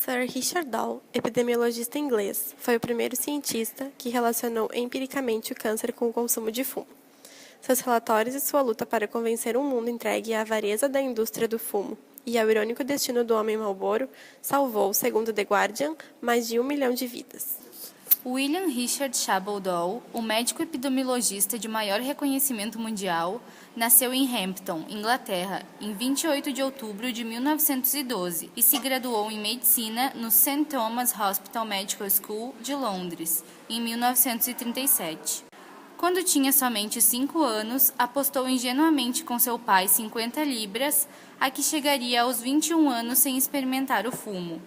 Sir Richard Doll, epidemiologista inglês, foi o primeiro cientista que relacionou empiricamente o câncer com o consumo de fumo. Seus relatórios e sua luta para convencer um mundo entregue à avareza da indústria do fumo e ao irônico destino do homem Marlboro salvou, segundo The Guardian, mais de 1 milhão de vidas. William Richard Chabot Doll, o médico epidemiologista de maior reconhecimento mundial, nasceu em Hampton, Inglaterra, em 28 de outubro de 1912 e se graduou em medicina no St. Thomas Hospital Medical School de Londres, em 1937. Quando tinha somente 5 anos, apostou ingenuamente com seu pai 50 libras, a que chegaria aos 21 anos sem experimentar o fumo.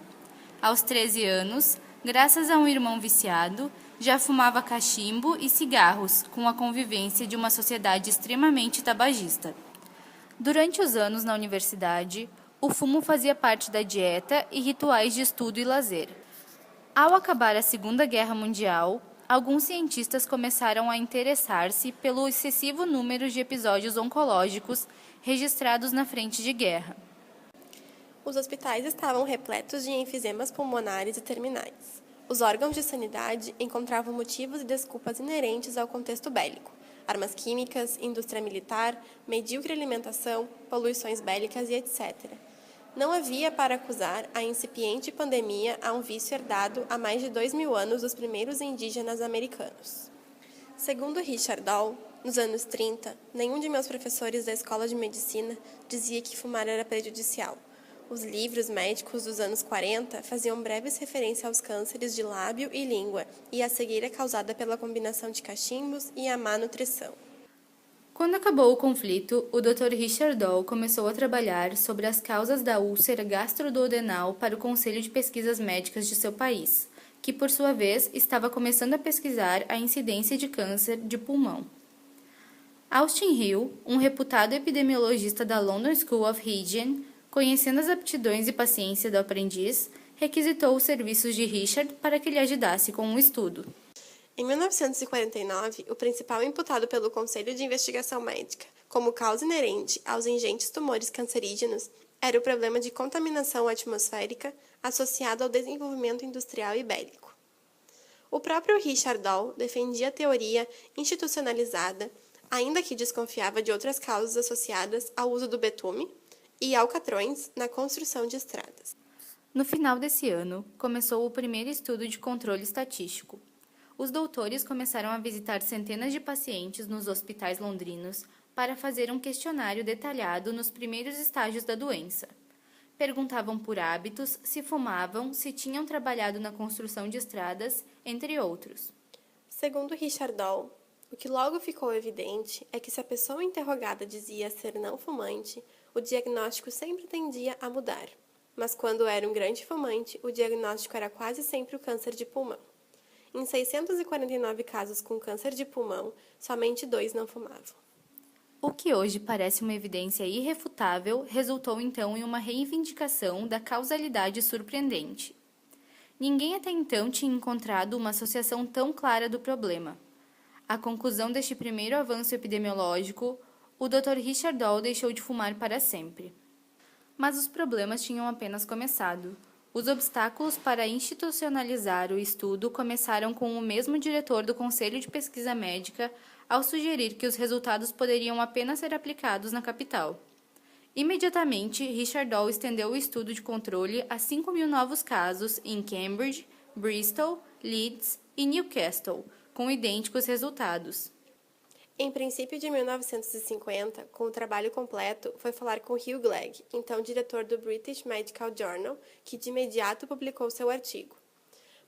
Aos 13 anos, graças a um irmão viciado, já fumava cachimbo e cigarros, com a convivência de uma sociedade extremamente tabagista. Durante os anos na universidade, o fumo fazia parte da dieta e rituais de estudo e lazer. Ao acabar a Segunda Guerra Mundial, alguns cientistas começaram a interessar-se pelo excessivo número de episódios oncológicos registrados na frente de guerra. Os hospitais estavam repletos de enfisemas pulmonares e terminais. Os órgãos de sanidade encontravam motivos e desculpas inerentes ao contexto bélico: armas químicas, indústria militar, medíocre alimentação, poluições bélicas e etc. Não havia para acusar a incipiente pandemia a um vício herdado há mais de 2.000 anos dos primeiros indígenas americanos. Segundo Richard Doll, nos anos 30, nenhum de meus professores da escola de medicina dizia que fumar era prejudicial. Os livros médicos dos anos 40 faziam breves referências aos cânceres de lábio e língua e à cegueira causada pela combinação de cachimbos e a má nutrição. Quando acabou o conflito, o Dr. Richard Doll começou a trabalhar sobre as causas da úlcera gastroduodenal para o Conselho de Pesquisas Médicas de seu país, que, por sua vez, estava começando a pesquisar a incidência de câncer de pulmão. Austin Hill, um reputado epidemiologista da London School of Hygiene, conhecendo as aptidões e paciência do aprendiz, requisitou os serviços de Richard para que lhe ajudasse com o estudo. Em 1949, o principal imputado pelo Conselho de Investigação Médica, como causa inerente aos ingentes tumores cancerígenos, era o problema de contaminação atmosférica associado ao desenvolvimento industrial e bélico. O próprio Richard Doll defendia a teoria institucionalizada, ainda que desconfiava de outras causas associadas ao uso do betume e alcatrões na construção de estradas. No final desse ano, começou o primeiro estudo de controle estatístico. Os doutores começaram a visitar centenas de pacientes nos hospitais londrinos para fazer um questionário detalhado nos primeiros estágios da doença. Perguntavam por hábitos, se fumavam, se tinham trabalhado na construção de estradas, entre outros. Segundo Richard Doll, o que logo ficou evidente é que se a pessoa interrogada dizia ser não fumante, o diagnóstico sempre tendia a mudar. Mas quando era um grande fumante, o diagnóstico era quase sempre o câncer de pulmão. Em 649 casos com câncer de pulmão, somente 2 não fumavam. O que hoje parece uma evidência irrefutável resultou então em uma reivindicação da causalidade surpreendente. Ninguém até então tinha encontrado uma associação tão clara do problema. À conclusão deste primeiro avanço epidemiológico, o Dr. Richard Doll deixou de fumar para sempre. Mas os problemas tinham apenas começado. Os obstáculos para institucionalizar o estudo começaram com o mesmo diretor do Conselho de Pesquisa Médica ao sugerir que os resultados poderiam apenas ser aplicados na capital. Imediatamente, Richard Doll estendeu o estudo de controle a 5.000 novos casos em Cambridge, Bristol, Leeds e Newcastle, com idênticos resultados. Em princípio de 1950, com o trabalho completo, foi falar com Hugh Glegg, então diretor do British Medical Journal, que de imediato publicou seu artigo.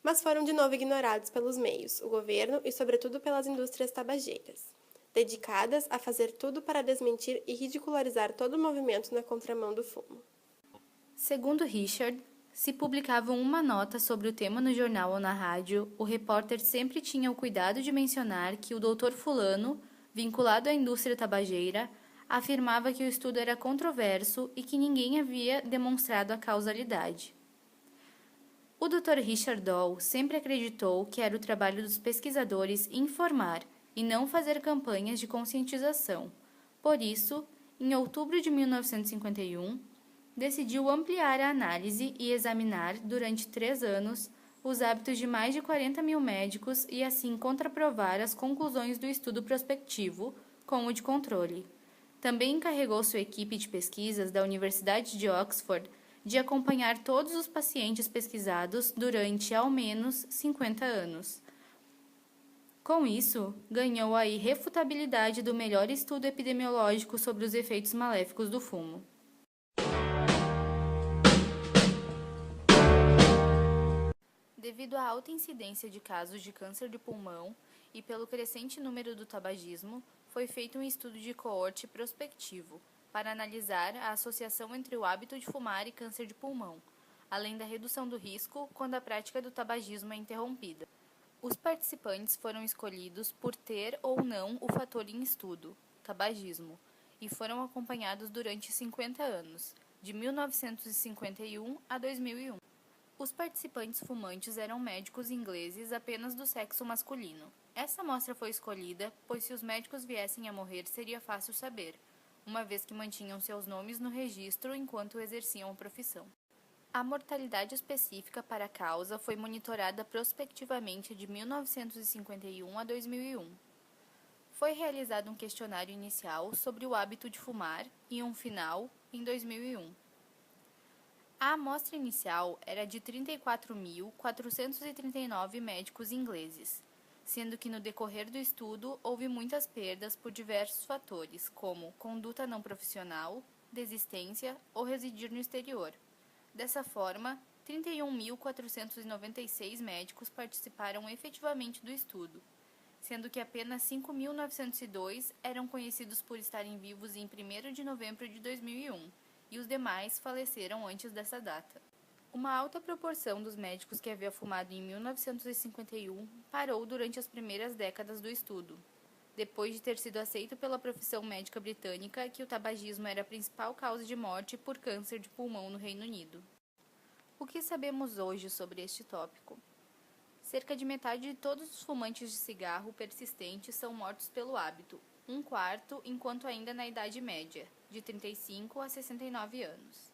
Mas foram de novo ignorados pelos meios, o governo e sobretudo pelas indústrias tabageiras, dedicadas a fazer tudo para desmentir e ridicularizar todo o movimento na contramão do fumo. Segundo Richard, se publicavam uma nota sobre o tema no jornal ou na rádio, o repórter sempre tinha o cuidado de mencionar que o Dr. Fulano, vinculado à indústria tabageira, afirmava que o estudo era controverso e que ninguém havia demonstrado a causalidade. O Dr. Richard Doll sempre acreditou que era o trabalho dos pesquisadores informar e não fazer campanhas de conscientização. Por isso, em outubro de 1951, decidiu ampliar a análise e examinar, durante 3 anos, os hábitos de mais de 40 mil médicos e assim contraprovar as conclusões do estudo prospectivo com o de controle. Também encarregou sua equipe de pesquisas da Universidade de Oxford de acompanhar todos os pacientes pesquisados durante ao menos 50 anos. Com isso, ganhou a irrefutabilidade do melhor estudo epidemiológico sobre os efeitos maléficos do fumo. Devido à alta incidência de casos de câncer de pulmão e pelo crescente número do tabagismo, foi feito um estudo de coorte prospectivo para analisar a associação entre o hábito de fumar e câncer de pulmão, além da redução do risco quando a prática do tabagismo é interrompida. Os participantes foram escolhidos por ter ou não o fator em estudo, tabagismo, e foram acompanhados durante 50 anos, de 1951 a 2001. Os participantes fumantes eram médicos ingleses apenas do sexo masculino. Essa amostra foi escolhida, pois se os médicos viessem a morrer seria fácil saber, uma vez que mantinham seus nomes no registro enquanto exerciam a profissão. A mortalidade específica para a causa foi monitorada prospectivamente de 1951 a 2001. Foi realizado um questionário inicial sobre o hábito de fumar e um final em 2001. A amostra inicial era de 34.439 médicos ingleses, sendo que no decorrer do estudo houve muitas perdas por diversos fatores, como conduta não profissional, desistência ou residir no exterior. Dessa forma, 31.496 médicos participaram efetivamente do estudo, sendo que apenas 5.902 eram conhecidos por estarem vivos em 1º de novembro de 2001, e os demais faleceram antes dessa data. Uma alta proporção dos médicos que havia fumado em 1951 parou durante as primeiras décadas do estudo, depois de ter sido aceito pela profissão médica britânica que o tabagismo era a principal causa de morte por câncer de pulmão no Reino Unido. O que sabemos hoje sobre este tópico? Cerca de metade de todos os fumantes de cigarro persistentes são mortos pelo hábito, 1/4 enquanto ainda na idade média, de 35 a 69 anos.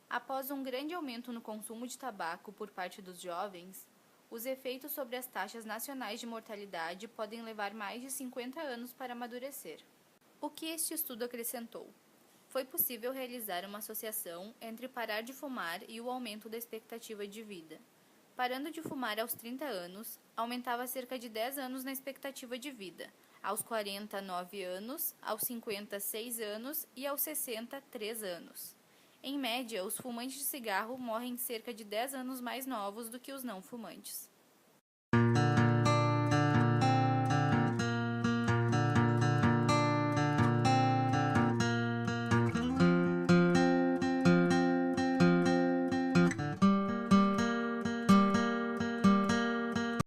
Após um grande aumento no consumo de tabaco por parte dos jovens, os efeitos sobre as taxas nacionais de mortalidade podem levar mais de 50 anos para amadurecer. O que este estudo acrescentou? Foi possível realizar uma associação entre parar de fumar e o aumento da expectativa de vida. Parando de fumar aos 30 anos, aumentava cerca de 10 anos na expectativa de vida, aos 40, 9 anos, aos 50, 6 anos e aos 60, 3 anos. Em média, os fumantes de cigarro morrem cerca de 10 anos mais novos do que os não fumantes.